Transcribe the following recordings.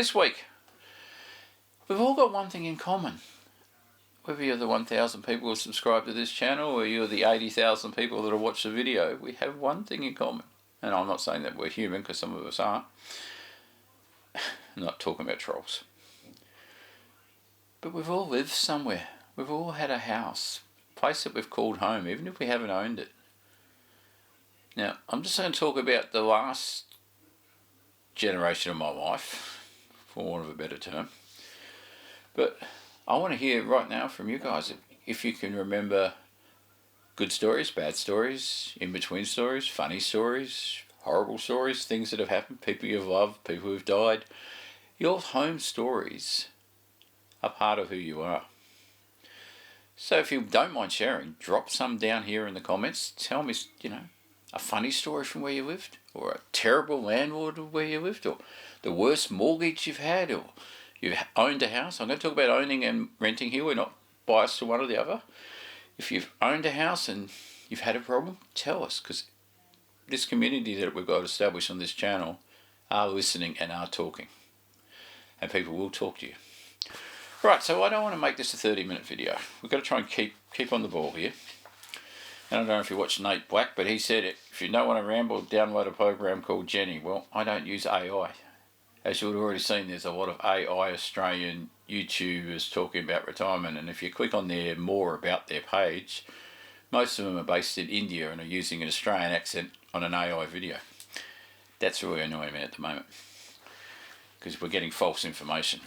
This week, we've all got one thing in common. Whether you're the 1,000 people who subscribe to this channel or you're the 80,000 people that have watched the video, we have one thing in common. And I'm not saying that we're human, because some of us aren't. I'm not talking about trolls. But we've all lived somewhere. We've all had a house, a place that we've called home, even if we haven't owned it. Now, I'm just going to talk about the last generation of my life, for want of a better term. But I want to hear right now from you guys if you can remember good stories, bad stories, in-between stories, funny stories, horrible stories, things that have happened, people you've loved, people who've died. Your home stories are part of who you are. So if you don't mind sharing, drop some down here in the comments. Tell me, a funny story from where you lived, or a terrible landlord of where you lived, or the worst mortgage you've had, or you've owned a house. I'm going to talk about owning and renting here. We're not biased to one or the other. If you've owned a house and you've had a problem, tell us, because this community that we've got established on this channel are listening and are talking. And people will talk to you. Right, so I don't want to make this a 30-minute video. We've got to try and keep on the ball here. And I don't know if you watched Nate Black, but he said, if you don't want to ramble, download a program called Jenny. Well, I don't use AI. As you've already seen, there's a lot of AI Australian YouTubers talking about retirement. And if you click on their more about their page, most of them are based in India and are using an Australian accent on an AI video. That's really annoying me at the moment, because we're getting false information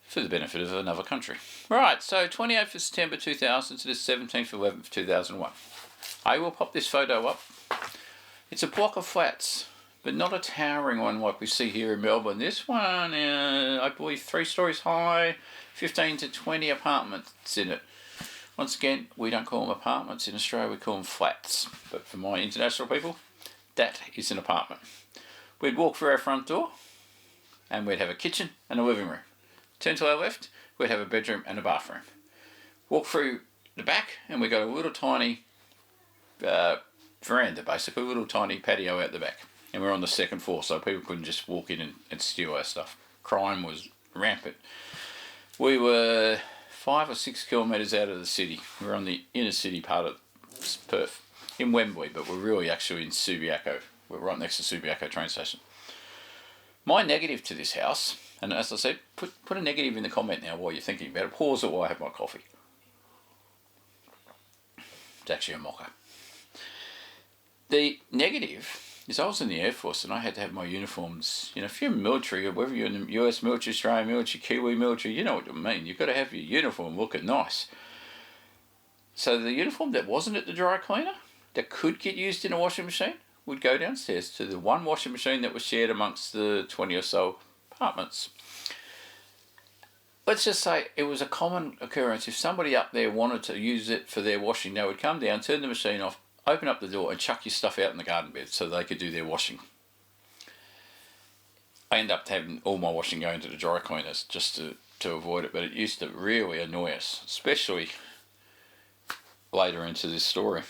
for the benefit of another country. Right, so 28th of September 2000 to the 17th of 11th 2001. I will pop this photo up. It's a block of flats, but not a towering one like we see here in Melbourne. This one, I believe 3 stories high, 15 to 20 apartments in it. Once again, we don't call them apartments in Australia, we call them flats. But for my international people, that is an apartment. We'd walk through our front door, and we'd have a kitchen and a living room. Turn to our left, we'd have a bedroom and a bathroom. Walk through the back, and we got a little tiny veranda, basically, a little tiny patio out the back. And we're on the 2nd floor, so people couldn't just walk in and steal our stuff. Crime was rampant. We were 5 or 6 kilometres out of the city. We're on the inner city part of Perth, in Wembley, but we're really actually in Subiaco. We're right next to Subiaco train station. My negative to this house, and as I said, put a negative in the comment now while you're thinking about it. Pause it while I have my coffee. It's actually a mocha. The negative is I was in the Air Force and I had to have my uniforms. If you're military, or whether you're in the US military, Australian military, Kiwi military, you know what I mean. You've got to have your uniform looking nice. So the uniform that wasn't at the dry cleaner, that could get used in a washing machine, would go downstairs to the one washing machine that was shared amongst the 20 or so apartments. Let's just say it was a common occurrence. If somebody up there wanted to use it for their washing, they would come down, turn the machine off, open up the door and chuck your stuff out in the garden bed so they could do their washing. I end up having all my washing going to the dry cleaners just to avoid it, but it used to really annoy us, especially later into this story.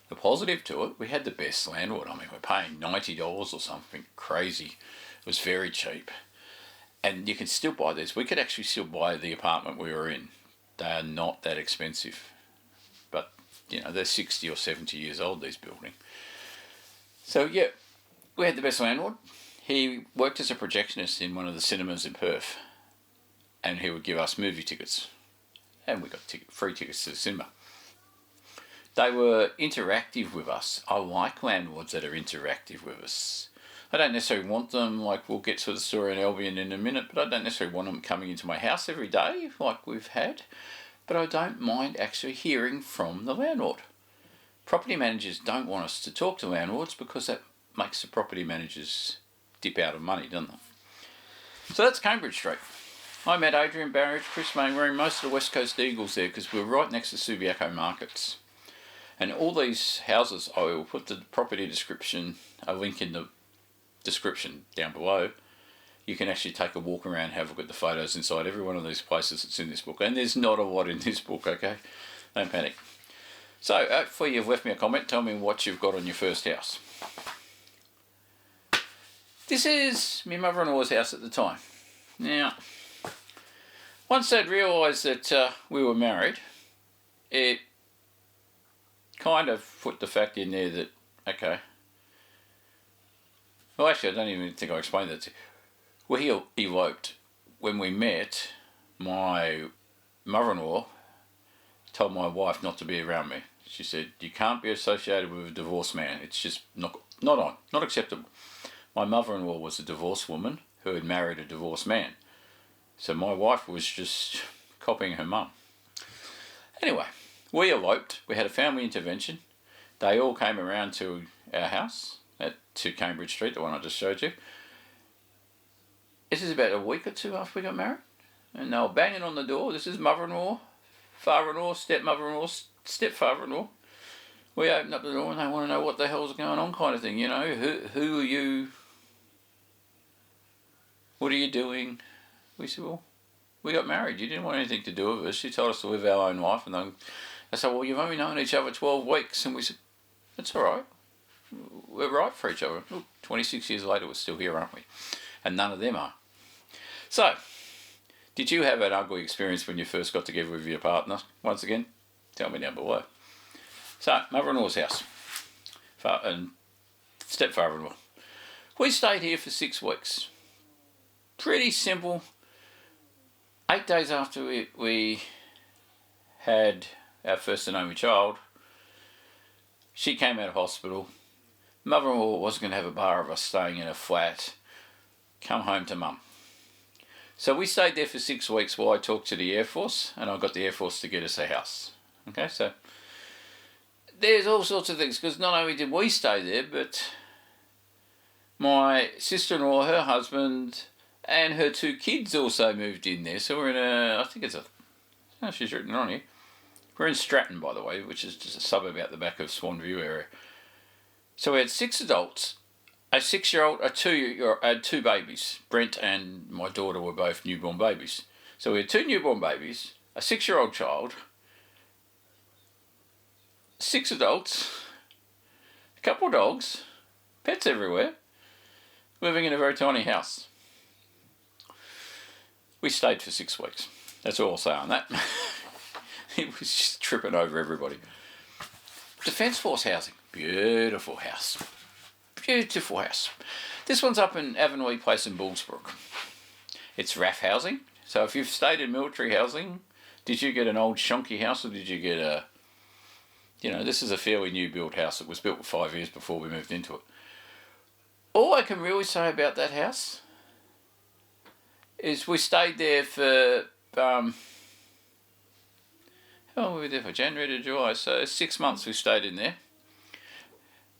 The positive to it, we had the best landlord. I mean, we're paying $90 or something crazy. It was very cheap. And you can still buy this. We could actually still buy the apartment we were in. They are not that expensive. But, they're 60 or 70 years old, these buildings. So, yeah, we had the best landlord. He worked as a projectionist in one of the cinemas in Perth. And he would give us movie tickets. And we got free tickets to the cinema. They were interactive with us. I like landlords that are interactive with us. I don't necessarily want them, like we'll get to the story in Albion in a minute, but I don't necessarily want them coming into my house every day like we've had. But I don't mind actually hearing from the landlord. Property managers don't want us to talk to landlords because that makes the property managers dip out of money, doesn't it? So that's Cambridge Street. I met Adrian Barrage, Chris Mainwaring, most of the West Coast Eagles there because we were right next to Subiaco Markets. And all these houses, I will put the property description, a link in the description down below. You can actually take a walk around, have a look at the photos inside every one of these places that's in this book. And there's not a lot in this book, okay? Don't panic. So, hopefully you've left me a comment. Tell me what you've got on your first house. This is my mother-in-law's house at the time. Now, once they'd realised that we were married, it kind of put the fact in there that, okay. Well, actually, I don't even think I explained that to you. We eloped. When we met, my mother-in-law told my wife not to be around me. She said, you can't be associated with a divorced man. It's just not acceptable. My mother-in-law was a divorced woman who had married a divorced man. So my wife was just copying her mum. Anyway, we eloped. We had a family intervention. They all came around to our house at 2 Cambridge Street, the one I just showed you. This is about a week or 2 after we got married. And they were banging on the door. This is mother-in-law, father-in-law, stepmother-in-law, stepfather-in-law. We opened up the door and they want to know what the hell's going on, kind of thing, you know. Who are you? What are you doing? We said, well, we got married. You didn't want anything to do with us. You told us to live our own life. And they said, well, you've only known each other 12 weeks. And we said, that's all right. We're right for each other. Look, 26 years later, we're still here, aren't we? And none of them are. So, did you have an ugly experience when you first got together with your partner? Once again, tell me down below. So, mother-in-law's house. And stepfather-in-law. We stayed here for 6 weeks. Pretty simple. 8 days after we had our first and only child, she came out of hospital. Mother-in-law wasn't going to have a bar of us staying in a flat. Come home to mum. So we stayed there for 6 weeks while I talked to the Air Force, and I got the Air Force to get us a house. Okay, so there's all sorts of things, because not only did we stay there, but my sister-in-law, her husband, and her 2 kids also moved in there. So we're in I think it's oh, she's written it on here. We're in Stratton, by the way, which is just a suburb out the back of Swan View area. So we had 6 adults, a 6-year-old, a 2 babies. Brent and my daughter were both newborn babies. So we had 2 newborn babies, a 6-year-old child, 6 adults, a couple of dogs, pets everywhere, living in a very tiny house. We stayed for 6 weeks. That's all I'll say on that. It was just tripping over everybody. Defence Force housing. Beautiful house. Beautiful house. This one's up in Avonlea Place in Bullsbrook. It's RAF housing. So if you've stayed in military housing, did you get an old shonky house or did you get a... You know, this is a fairly new built house. It was built 5 years before we moved into it. All I can really say about that house is we stayed there for... how long were we there for? January to July. So 6 months we stayed in there.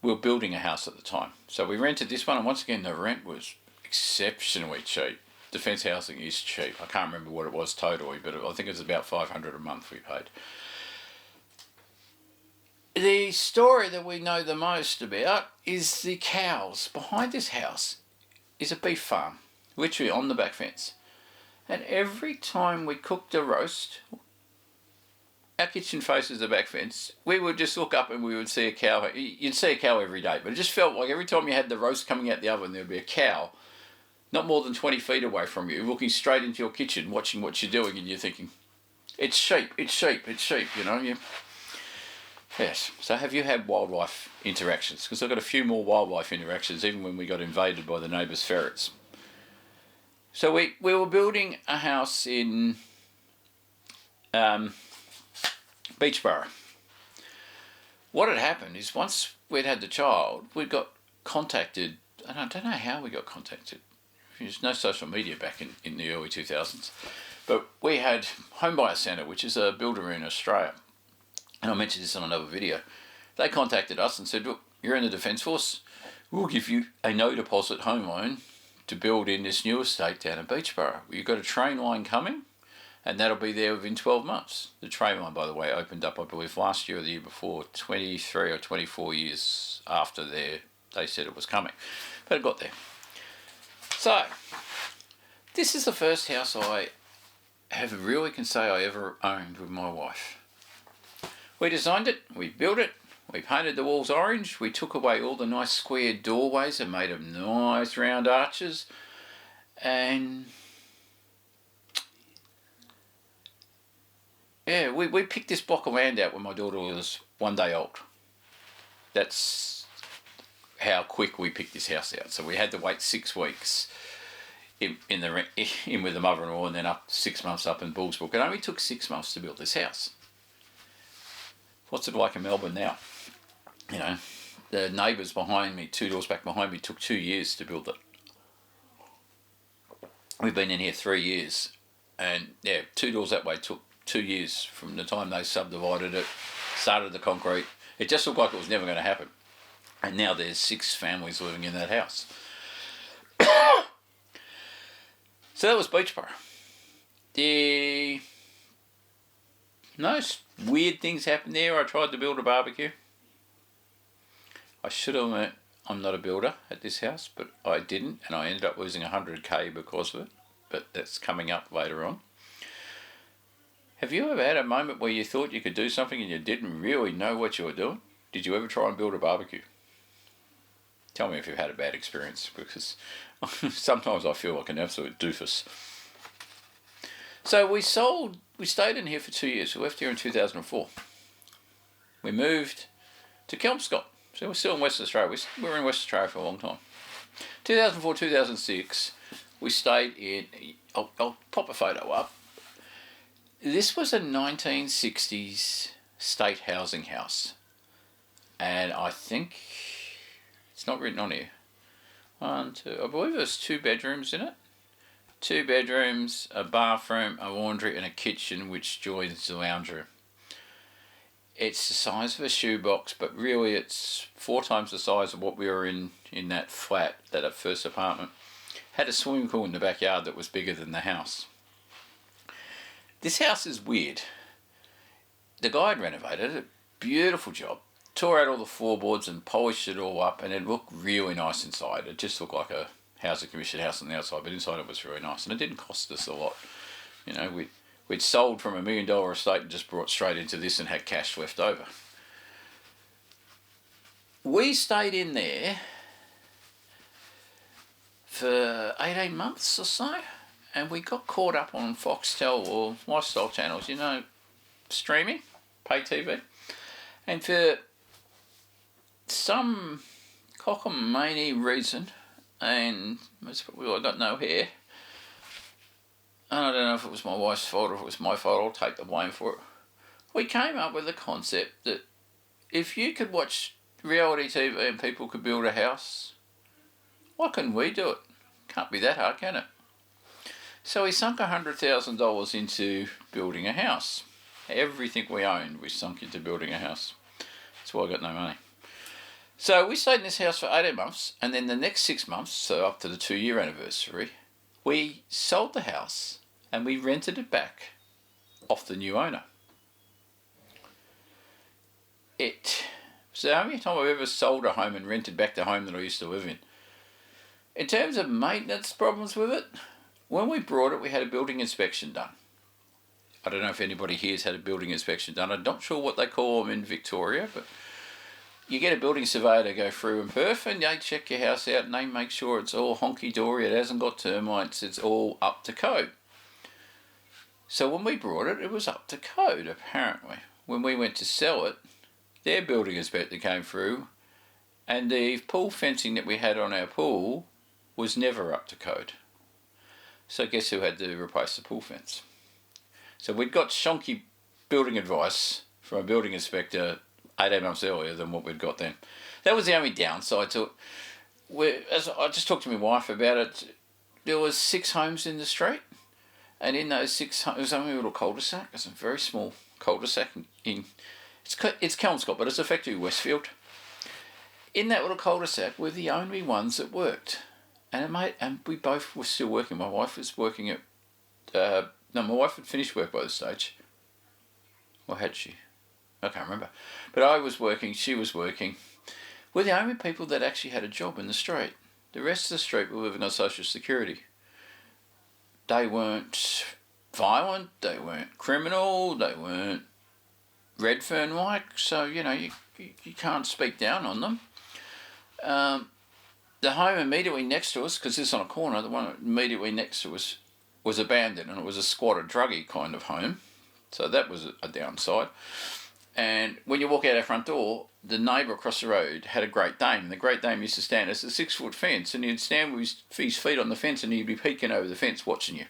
We were building a house at the time. So we rented this one, and once again the rent was exceptionally cheap. Defence housing is cheap. I can't remember what it was totally, but I think it was about $500 a month we paid. The story that we know the most about is the cows. Behind this house is a beef farm, literally on the back fence. And every time we cooked a roast, our kitchen faces the back fence, we would just look up and we would see a cow. You'd see a cow every day, but it just felt like every time you had the roast coming out the oven, there would be a cow not more than 20 feet away from you, looking straight into your kitchen, watching what you're doing, and you're thinking, it's sheep, it's sheep, it's sheep, you know. Yes, so have you had wildlife interactions? Because I've got a few more wildlife interactions, even when we got invaded by the neighbours' ferrets. So we were building a house in Beachborough. What had happened is once we'd had the child, we got contacted, and I don't know how we got contacted. There's no social media back in the early 2000s. But we had Home Buyer Centre, which is a builder in Australia. And I mentioned this on another video. They contacted us and said, look, you're in the Defence Force. We'll give you a no deposit home loan to build in this new estate down in Beachborough. You've got a train line coming, and that'll be there within 12 months. The train line, by the way, opened up, I believe, last year or the year before, 23 or 24 years after they said it was coming. But it got there. So, this is the first house I really can say I ever owned with my wife. We designed it, we built it, We painted the walls orange. We took away all the nice square doorways and made them nice round arches. And yeah, we picked this block of land out when my daughter was 1 day old. That's how quick we picked this house out. So we had to wait 6 weeks in with the mother-in-law, and then up 6 months up in Bullsbrook. It only took 6 months to build this house. What's it like in Melbourne now? You know, the neighbours behind me, 2 doors back behind me, took 2 years to build it. We've been in here 3 years, and yeah, 2 doors that way took 2 years from the time they subdivided it, started the concrete. It just looked like it was never going to happen. And now there's 6 families living in that house. So that was Beachborough. Most weird things happened there. I tried to build a barbecue. I should have learnt I'm not a builder at this house, but I didn't, and I ended up losing 100k because of it. But that's coming up later on. Have you ever had a moment where you thought you could do something and you didn't really know what you were doing? Did you ever try and build a barbecue? Tell me if you've had a bad experience, because sometimes I feel like an absolute doofus. So we stayed in here for 2 years. We left here in 2004. We moved to Kelmscott. So we're still in Western Australia. We were in Western Australia for a long time. 2004, 2006, we stayed in... I'll pop a photo up. This was a 1960s state housing house. And I think... it's not written on here. 1, 2... I believe there's 2 bedrooms in it. 2 bedrooms, a bathroom, a laundry and a kitchen which joins the lounge room. It's the size of a shoebox, but really it's 4 times the size of what we were in that flat, that first apartment. Had a swimming pool in the backyard that was bigger than the house. This house is weird. The guy had renovated it, beautiful job. Tore out all the floorboards and polished it all up, and it looked really nice inside. It just looked like a housing commission house on the outside, but inside it was really nice, and it didn't cost us a lot. You know, we'd sold from $1 million estate and just brought straight into this and had cash left over. We stayed in there for 18 months or so, and we got caught up on Foxtel or lifestyle channels, you know, streaming, pay TV, and for some cockamamie reason, and most probably I got no hair, and I don't know if it was my wife's fault or if it was my fault, I'll take the blame for it. We came up with the concept that if you could watch reality TV and people could build a house, why couldn't we do it? Can't be that hard, can it? So we sunk $100,000 into building a house. Everything we owned, we sunk into building a house. That's why I got no money. So we stayed in this house for 18 months, and then the next 6 months, so up to the 2-year anniversary, we sold the house and we rented it back off the new owner. It was the only time I've ever sold a home and rented back the home that I used to live in. In terms of maintenance problems with it, when we brought it, we had a building inspection done. I don't know if anybody here has had a building inspection done. I'm not sure what they call them in Victoria, but you get a building surveyor to go through in Perth and they check your house out and they make sure it's all honky-dory, it hasn't got termites, it's all up to code. So when we brought it, it was up to code, apparently. When we went to sell it, their building inspector came through and the pool fencing that we had on our pool was never up to code. So guess who had to replace the pool fence? So we'd got shonky building advice from a building inspector 18 months earlier than what we'd got then. That was the only downside to it. As I just talked to my wife about it, there was 6 homes in the street, and in those 6 homes, it was only a little cul-de-sac. It's a very small cul-de-sac it's Kelmscott, but it's effectively Westfield. In that little cul-de-sac were the only ones that worked. And we both were still working. My wife was working at... my wife had finished work by this stage. Or had she? I can't remember. But I was working, she was working. We're the only people that actually had a job in the street. The rest of the street were living on social security. They weren't violent, they weren't criminal, they weren't red fern like, so you know you can't speak down on them. The home immediately next to us, because this is on a corner, the one immediately next to us was abandoned, and it was a squatter druggie kind of home, so that was a downside. And when you walk out our front door, the neighbour across the road had a Great Dane. The Great Dane used to stand as a 6-foot fence, and he'd stand with his feet on the fence, and he'd be peeking over the fence watching you.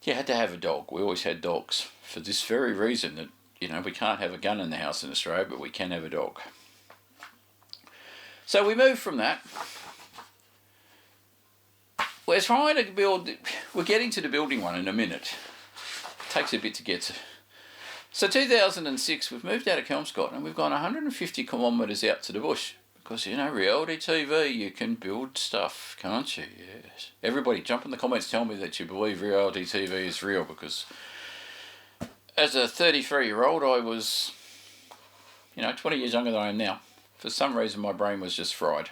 You had to have a dog. We always had dogs for this very reason, that you know we can't have a gun in the house in Australia, but we can have a dog. So we moved from that. We're trying to build. We're getting to the building one in a minute. It takes a bit to get to. So 2006, we've moved out of Kelmscott and we've gone 150 kilometres out to the bush. Because, you know, reality TV, you can build stuff, can't you? Yes. Everybody, jump in the comments, tell me that you believe reality TV is real, because as a 33-year-old, I was, 20 years younger than I am now. For some reason, my brain was just fried.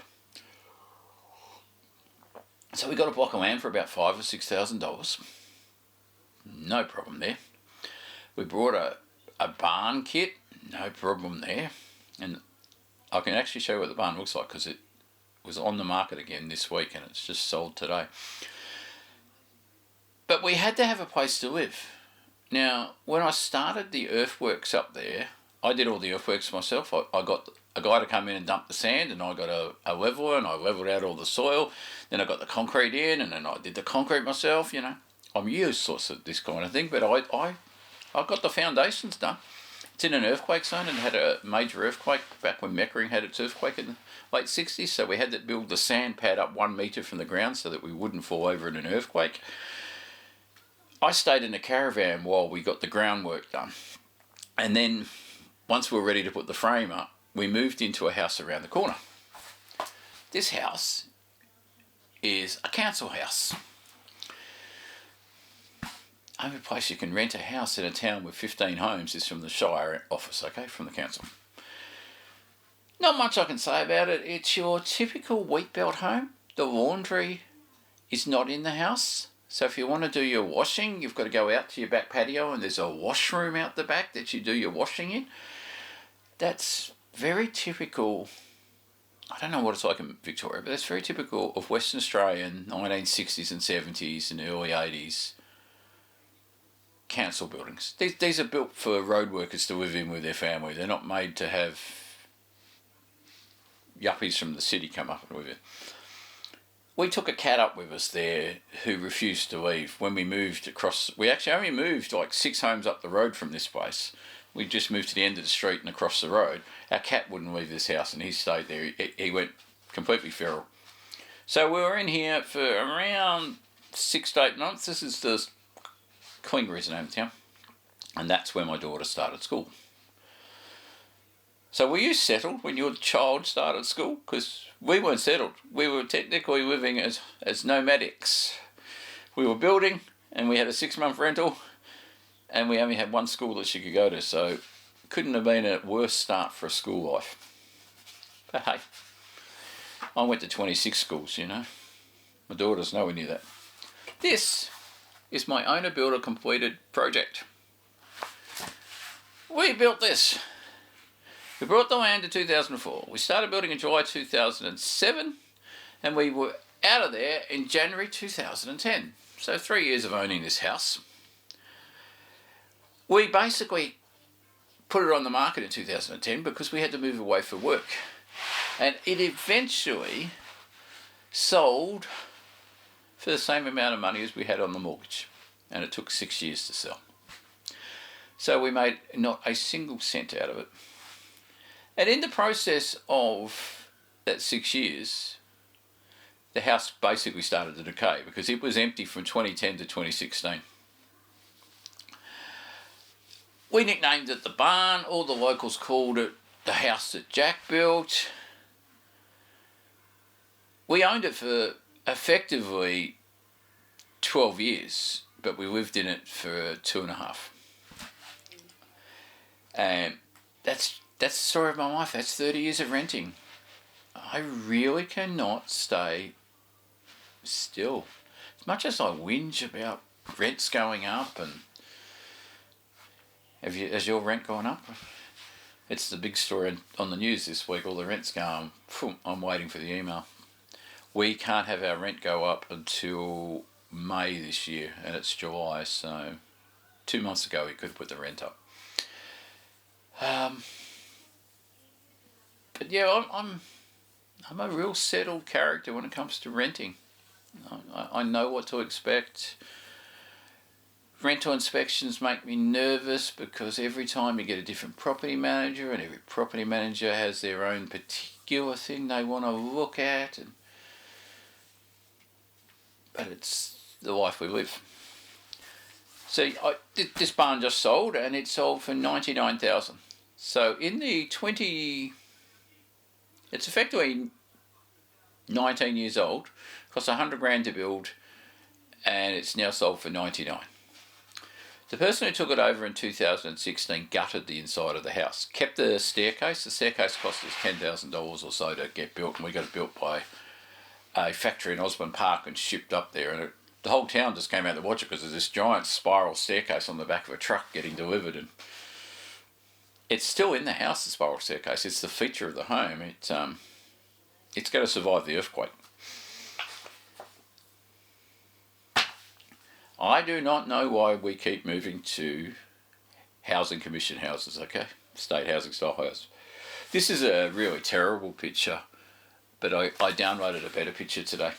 So we got a block of land for about $5,000 or $6,000. No problem there. We brought a barn kit, no problem there. And I can actually show you what the barn looks like, because it was on the market again this week and it's just sold today. But we had to have a place to live. Now, when I started the earthworks up there, I did all the earthworks myself. I got a guy to come in and dump the sand, and I got a leveler, and I leveled out all the soil. Then I got the concrete in, and then I did the concrete myself, I'm useless at this kind of thing, but I got the foundations done. It's in an earthquake zone and had a major earthquake back when Meckering had its earthquake in the late 60s, so we had to build the sand pad up 1 metre from the ground so that we wouldn't fall over in an earthquake. I stayed in a caravan while we got the groundwork done. And then, once we were ready to put the frame up, we moved into a house around the corner. This house is a council house. Only place you can rent a house in a town with 15 homes is from the Shire office, okay, from the council. Not much I can say about it. It's your typical wheat belt home. The laundry is not in the house. So if you want to do your washing, you've got to go out to your back patio, and there's a washroom out the back that you do your washing in. That's very typical. I don't know what it's like in Victoria, but that's very typical of Western Australian 1960s and 70s and early 80s council buildings. These are built for road workers to live in with their family. They're not made to have yuppies from the city come up and live in. We took a cat up with us there who refused to leave when we moved across. We actually only moved like 6 homes up the road from this place. We just moved to the end of the street and across the road. Our cat wouldn't leave this house, and he stayed there. He went completely feral. So we were in here for around 6 to 8 months. This is the Klinga is the name of the town, and that's where my daughter started school. So were you settled when your child started school? Because we weren't settled. We were technically living as nomadics. We were building, and we had a 6-month rental, and we only had one school that she could go to, so couldn't have been a worse start for a school life. But hey, I went to 26 schools, My daughter's nowhere near that. This is my owner-builder completed project. We built this. We bought the land in 2004. We started building in July 2007, and we were out of there in January 2010. So 3 years of owning this house. We basically put it on the market in 2010 because we had to move away for work. And it eventually sold for the same amount of money as we had on the mortgage. And it took 6 years to sell. So we made not a single cent out of it. And in the process of that 6 years, the house basically started to decay because it was empty from 2010 to 2016. We nicknamed it the barn. All the locals called it the house that Jack built. We owned it for effectively 12 years, but we lived in it for 2.5. And that's the story of my life. That's 30 years of renting. I really cannot stay still. As much as I whinge about rents going up and Has your rent gone up? It's the big story on the news this week. All the rent's going. I'm waiting for the email. We can't have our rent go up until May this year, and it's July, so 2 months ago we could put the rent up. But yeah, I'm a real settled character when it comes to renting. I know what to expect. Rental inspections make me nervous because every time you get a different property manager, and every property manager has their own particular thing they want to look at, but it's the life we live. So this barn just sold, and it sold for $99,000. So in the it's effectively 19 years old, cost $100,000 to build, and it's now sold for $99,000. The person who took it over in 2016 gutted the inside of the house, kept the staircase. The staircase cost us $10,000 or so to get built, and we got it built by a factory in Osborne Park and shipped up there, and the whole town just came out to watch it because there's this giant spiral staircase on the back of a truck getting delivered, and it's still in the house, the spiral staircase. It's the feature of the home. It's going to survive the earthquake. I do not know why we keep moving to housing commission houses, okay? State housing style houses. This is a really terrible picture, but I downloaded a better picture today.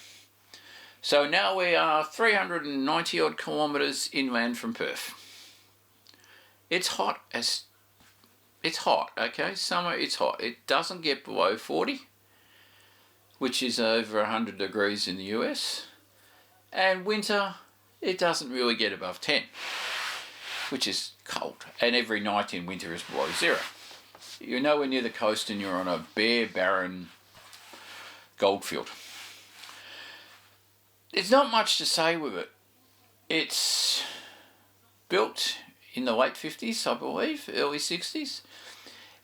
So now we are 390 odd kilometres inland from Perth. It's hot, okay? Summer it's hot. It doesn't get below 40, which is over 100 degrees in the US. And winter, it doesn't really get above 10, which is cold. And every night in winter is below 0. You're nowhere near the coast, and you're on a bare, barren goldfield. There's not much to say with it. It's built in the late 50s, I believe, early 60s.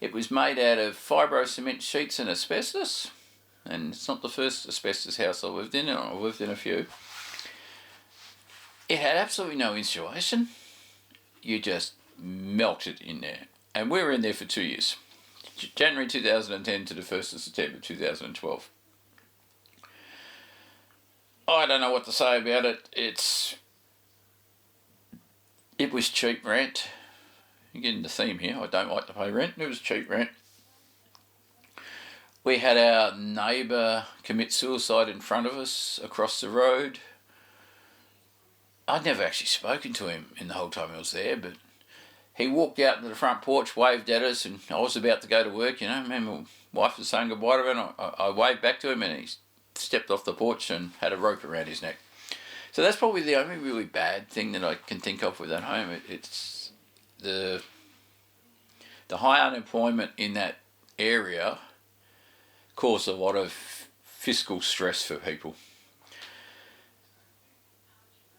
It was made out of fibro cement sheets and asbestos, and it's not the first asbestos house I lived in. I lived in a few. It had absolutely no insulation. You just melted in there. And we were in there for 2 years. January 2010 to the 1st of September 2012. I don't know what to say about it. It was cheap rent. You're getting the theme here. I don't like to pay rent. It was cheap rent. We had our neighbour commit suicide in front of us across the road. I'd never actually spoken to him in the whole time I was there, but he walked out into the front porch, waved at us, and I was about to go to work, me and my wife was saying goodbye to him, and I waved back to him, and he stepped off the porch and had a rope around his neck. So that's probably the only really bad thing that I can think of with that home. It's the high unemployment in that area caused a lot of fiscal stress for people.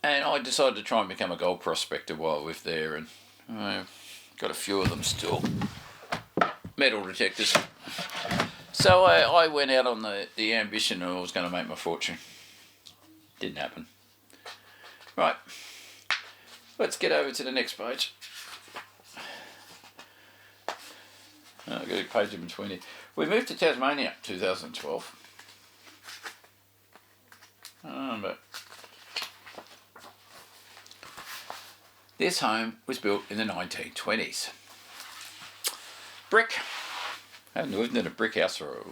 And I decided to try and become a gold prospector while I lived there, and I've got a few of them still. Metal detectors. So I went out on the ambition and I was going to make my fortune. Didn't happen. Right. Let's get over to the next page. I've got a page in between here. We moved to Tasmania 2012. But this home was built in the 1920s. Brick. I hadn't lived in a brick house for a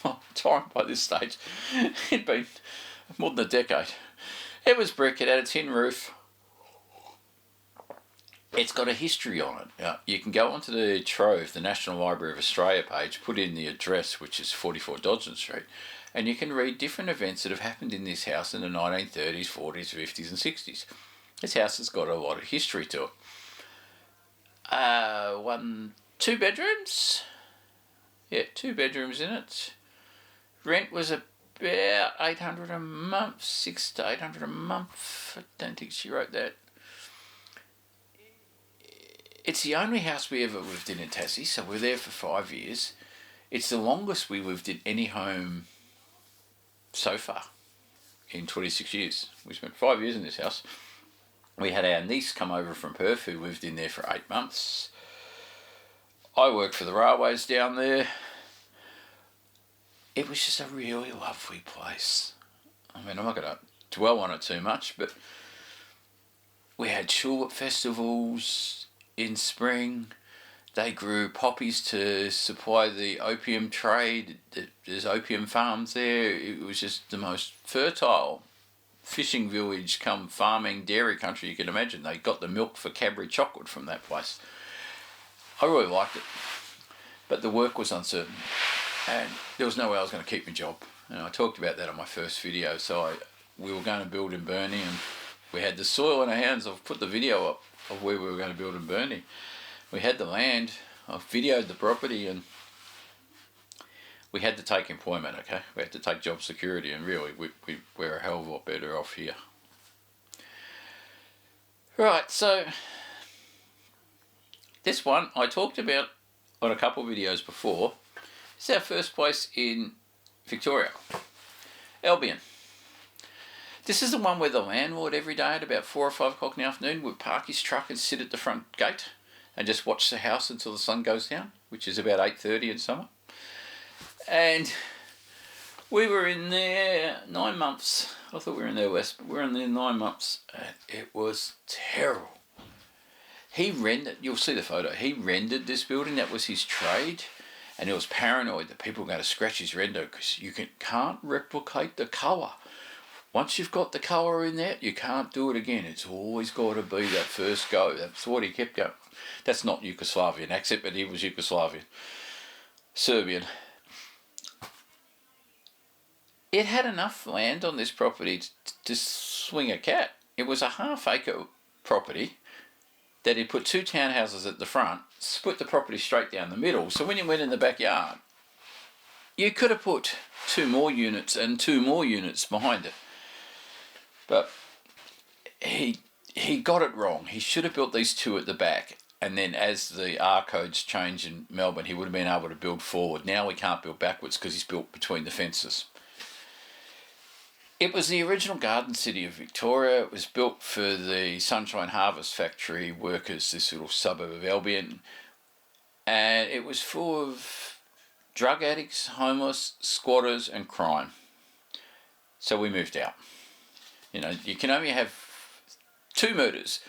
long time by this stage. It'd been more than a decade. It was brick. It had a tin roof. It's got a history on it. You can go onto the Trove, the National Library of Australia page, put in the address, which is 44 Dodson Street, and you can read different events that have happened in this house in the 1930s, 40s, 50s and 60s. This house has got a lot of history to it. 2 bedrooms. Yeah, 2 bedrooms in it. Rent was about $800 a month, $600 to $800 a month. I don't think she wrote that. It's the only house we ever lived in Tassie, so we're there for 5 years. It's the longest we lived in any home so far in 26 years. We spent 5 years in this house. We had our niece come over from Perth who lived in there for 8 months. I worked for the railways down there. It was just a really lovely place. I mean, I'm not going to dwell on it too much, but we had tulip festivals in spring. They grew poppies to supply the opium trade. There's opium farms there. It was just the most fertile fishing village come farming dairy country you can imagine. They got the milk for Cadbury chocolate from that place. I really liked it, but the work was uncertain and there was no way I was going to keep my job, and I talked about that on my first video. So we were going to build in Burnie, and we had the soil in our hands. I've put the video up of where we were going to build in Burnie. We had the land, I videoed the property, and we had to take employment, okay? We had to take job security, and really we're a hell of a lot better off here. Right, so this one I talked about on a couple of videos before. It's our first place in Victoria, Albion. This is the one where the landlord every day at about 4 or 5 o'clock in the afternoon would park his truck and sit at the front gate and just watch the house until the sun goes down, which is about 8:30 in summer. And we were in there 9 months. I thought we were in there less, but we were in there 9 months, and it was terrible. He rendered, you'll see the photo, he rendered this building. That was his trade, and he was paranoid that people were going to scratch his render because you can't replicate the colour. Once you've got the colour in there, you can't do it again. It's always got to be that first go. That's what he kept going. That's not Yugoslavian accent, but he was Yugoslavian. Serbian. It had enough land on this property to swing a cat. It was a half-acre property that he put 2 townhouses at the front, split the property straight down the middle. So when you went in the backyard, you could have put 2 more units and 2 more units behind it. But he got it wrong. He should have built these 2 at the back, and then as the R codes change in Melbourne, he would have been able to build forward. Now we can't build backwards because he's built between the fences. It was the original garden city of Victoria. It was built for the Sunshine Harvest Factory workers, this little suburb of Albion. And it was full of drug addicts, homeless, squatters and crime. So we moved out. You know, you can only have 2 murders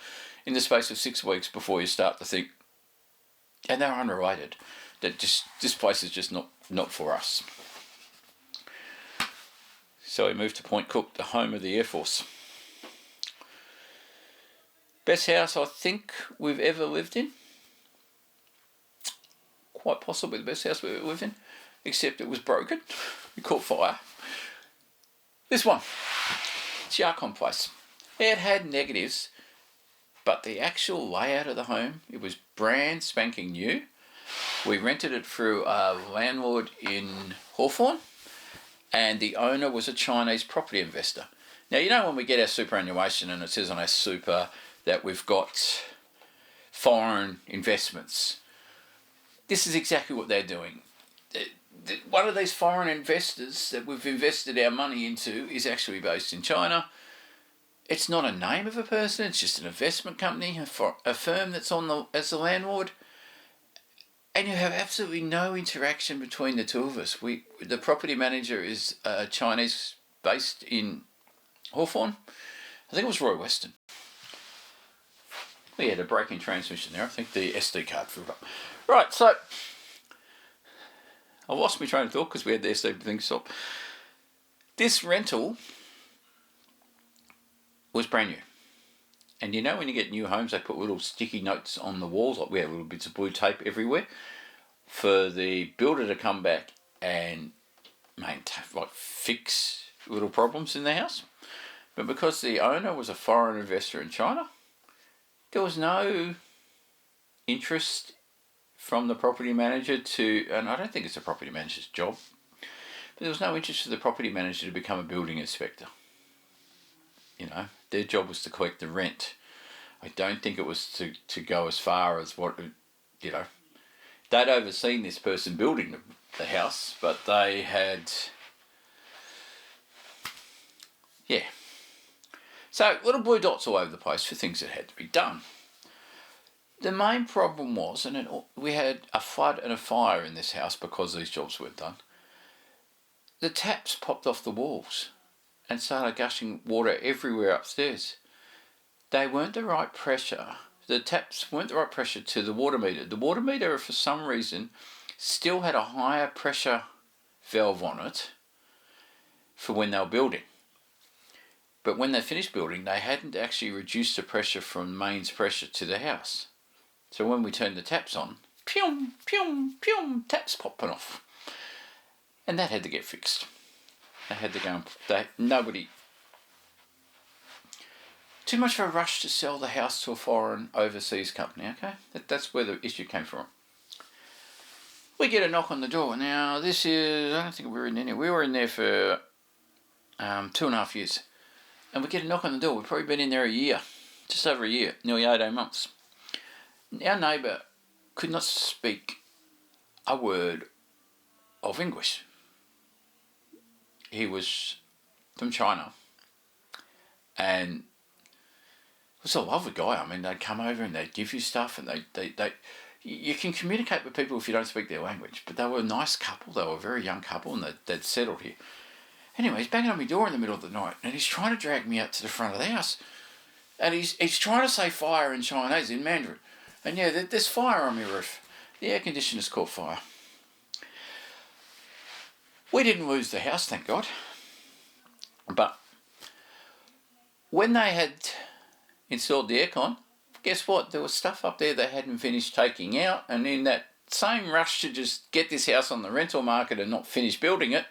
in the space of 6 weeks before you start to think, and they're unrelated, that this place is just not for us. So we moved to Point Cook, the home of the Air Force. Best house I think we've ever lived in. Quite possibly the best house we've ever lived in, except it was broken. We caught fire. This one, it's Yarcon Place. It had negatives, but the actual layout of the home, it was brand spanking new. We rented it through a landlord in Hawthorn, and the owner was a Chinese property investor. Now, you know when we get our superannuation and it says on our super that we've got foreign investments, this is exactly what they're doing. One of these foreign investors that we've invested our money into is actually based in China. It's not a name of a person, it's just an investment company, a firm that's as the landlord. And you have absolutely no interaction between the two of us. The property manager is Chinese, based in Hawthorn. I think it was Roy Weston. We had a braking transmission there. I think the SD card filled up. Right, so I lost my train of thought because we had the SD thing stop. This rental was brand new. And you know when you get new homes, they put little sticky notes on the walls, like we have little bits of blue tape everywhere, for the builder to come back and fix little problems in the house. But because the owner was a foreign investor in China, there was no interest from the property manager and I don't think it's the property manager's job, but there was no interest for the property manager to become a building inspector. You know, their job was to collect the rent. I don't think it was to go as far as what, you know, they'd overseen this person building the house, but they had, yeah. So little blue dots all over the place for things that had to be done. The main problem was, and we had a flood and a fire in this house because these jobs weren't done. The taps popped off the walls and started gushing water everywhere upstairs. They weren't the right pressure. The taps weren't the right pressure to the water meter. The water meter, for some reason, still had a higher pressure valve on it for when they were building. But when they finished building, they hadn't actually reduced the pressure from mains pressure to the house. So when we turned the taps on, pyum, pyum, pyum, taps popping off. And that had to get fixed. They had to go and... nobody... Too much of a rush to sell the house to a foreign overseas company, okay? That's where the issue came from. We get a knock on the door. Now, this is... I don't think we were in there. We were in there for 2.5 years. And we get a knock on the door. We've probably been in there a year. Just over a year. Nearly 18 months. Our neighbour could not speak a word of English. He was from China, and was a lovely guy. I mean, they'd come over and they'd give you stuff, and they you can communicate with people if you don't speak their language, but they were a nice couple. They were a very young couple, and they'd settled here. Anyway, he's banging on my door in the middle of the night, and he's trying to drag me out to the front of the house, and he's trying to say fire in Chinese, in Mandarin. And yeah, there's fire on my roof. The air conditioner's caught fire. We didn't lose the house, thank God. But when they had installed the aircon, guess what? There was stuff up there they hadn't finished taking out, and in that same rush to just get this house on the rental market and not finish building it,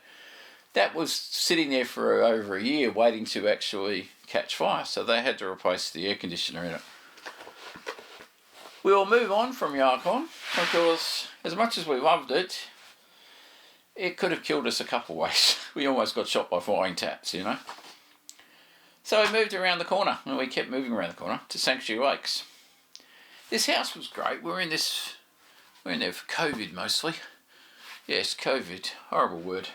that was sitting there for over a year waiting to actually catch fire. So they had to replace the air conditioner in it. We'll move on from Yarkon because as much as we loved it, it could have killed us a couple ways. We almost got shot by flying taps, you know. So we moved around the corner, and we kept moving around the corner to Sanctuary Lakes. This house was great. We're in there for COVID mostly. Yes, COVID, horrible word.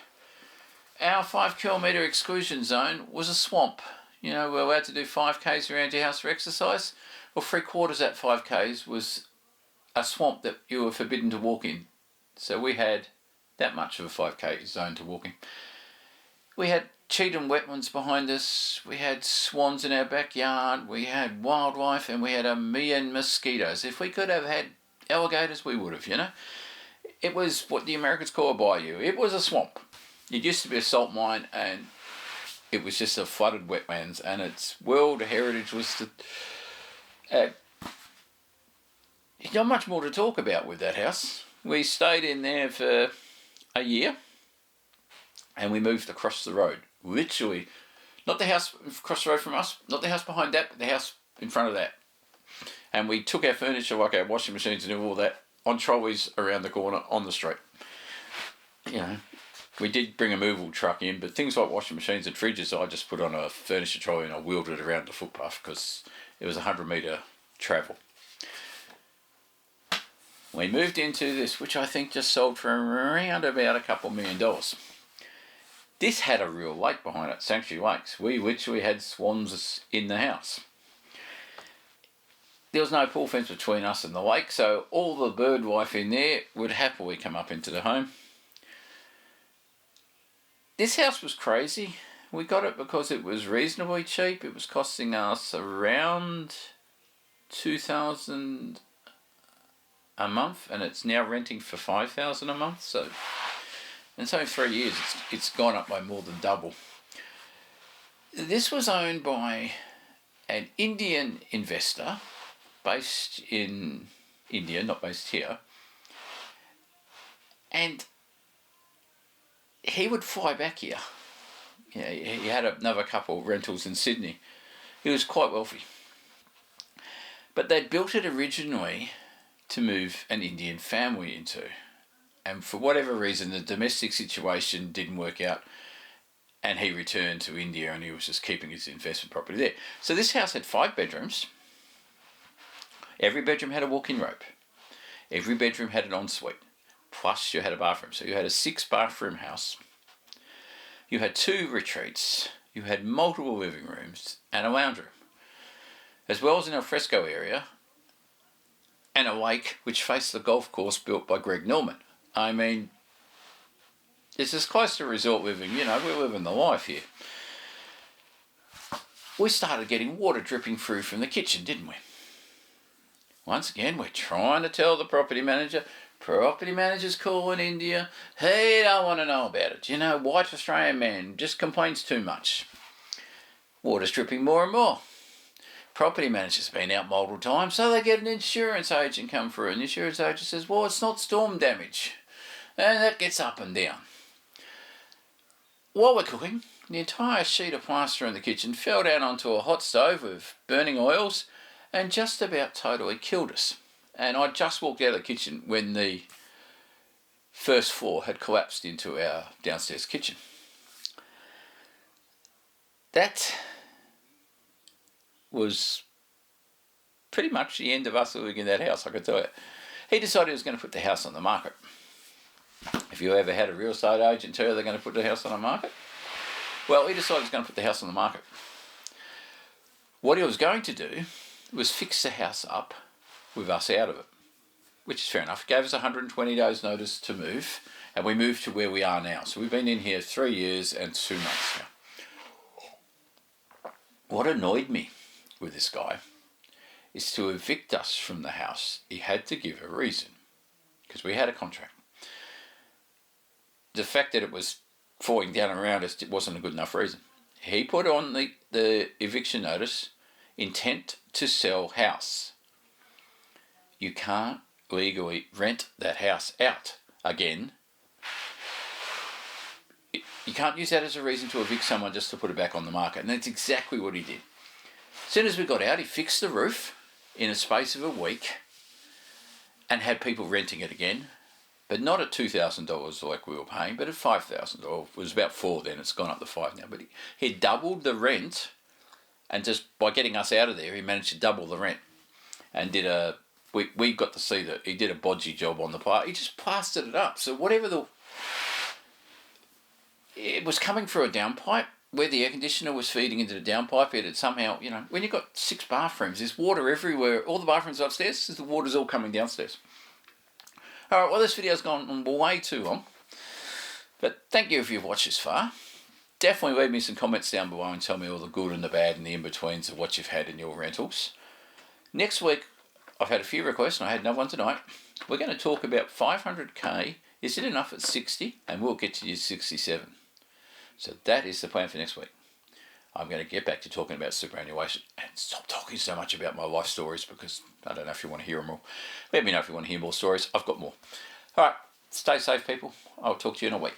Our 5 kilometre exclusion zone was a swamp. You know, we're allowed to do 5Ks around your house for exercise. Well, 3/4 of that 5Ks was a swamp that you were forbidden to walk in. So we had that much of a 5K zone to walk in. We had Cheetham wetlands behind us. We had swans in our backyard. We had wildlife, and we had 1 million mosquitoes. If we could have had alligators, we would have, you know. It was what the Americans call a bayou. It was a swamp. It used to be a salt mine, and it was just a flooded wetlands, and its World Heritage listed. Not much more to talk about with that house. We stayed in there for a year, and we moved across the road. Literally, not the house across the road from us, not the house behind that, but the house in front of that. And we took our furniture, like our washing machines and all that, on trolleys around the corner on the street. You know, we did bring a movable truck in, but things like washing machines and fridges, I just put on a furniture trolley and I wheeled it around the footpath because it was 100-metre travel. We moved into this, which I think just sold for around about $2 million. This had a real lake behind it, Sanctuary Lakes. We literally had swans in the house. There was no pool fence between us and the lake, so all the bird life in there would happily come up into the home. This house was crazy. We got it because it was reasonably cheap. It was costing us around $2,000 a month, and it's now renting for $5,000 a month. So, in 3 years, it's gone up by more than double. This was owned by an Indian investor based in India, not based here, and he would fly back here. You know, he had another couple of rentals in Sydney. He was quite wealthy. But they'd built it originally to move an Indian family into. And for whatever reason, the domestic situation didn't work out, and he returned to India, and he was just keeping his investment property there. So this house had 5 bedrooms. Every bedroom had a walk-in robe. Every bedroom had an ensuite. Plus you had a bathroom. So you had a 6-bathroom house. You had 2 retreats. you had multiple living rooms and a lounge room, as well as an alfresco area and a lake which faced the golf course built by Greg Norman. I mean, it's as close to resort living, you know, we're living the life here. We started getting water dripping through from the kitchen, didn't we? Once again, we're trying to tell the property manager. Property manager's calling India. He don't want to know about it. You know, white Australian man just complains too much. Water's dripping more and more. Property manager's been out multiple times, so they get an insurance agent come through, and the insurance agent says, well, it's not storm damage. And that gets up and down. While we're cooking, the entire sheet of plaster in the kitchen fell down onto a hot stove with burning oils and just about totally killed us. And I just walked out of the kitchen when the first floor had collapsed into our downstairs kitchen. That was pretty much the end of us living in that house, I can tell you. He decided he was going to put the house on the market. If you ever had a real estate agent tell you they're going to put the house on the market, well, he decided he was going to put the house on the market. What he was going to do was fix the house up with us out of it, which is fair enough. He gave us 120 days notice to move, and we moved to where we are now. So we've been in here 3 years and 2 months now. What annoyed me with this guy is to evict us from the house, he had to give a reason, because we had a contract. The fact that it was falling down around us, it wasn't a good enough reason. He put on the eviction notice, intent to sell house. You can't legally rent that house out again. You can't use that as a reason to evict someone just to put it back on the market. And that's exactly what he did. As soon as we got out, he fixed the roof in a space of a week and had people renting it again. But not at $2,000 like we were paying, but at $5,000. It was about $4 then, it's gone up to $5 now. But he doubled the rent, and just by getting us out of there, he managed to double the rent. And we got to see that he did a bodgy job on the part. He just plastered it up. So whatever it was coming through a downpipe, where the air conditioner was feeding into the downpipe, it had somehow, you know, when you've got 6 bathrooms, there's water everywhere. All the bathrooms upstairs, the water's all coming downstairs. Alright, well, this video's gone on way too long, but thank you if you've watched this far. Definitely leave me some comments down below and tell me all the good and the bad and the in-betweens of what you've had in your rentals. Next week, I've had a few requests and I had another one tonight. We're going to talk about 500k, is it enough at 60? And we'll get to you 67. So that is the plan for next week. I'm going to get back to talking about superannuation and stop talking so much about my life stories, because I don't know if you want to hear them all. Let me know if you want to hear more stories. I've got more. All right, stay safe, people. I'll talk to you in a week.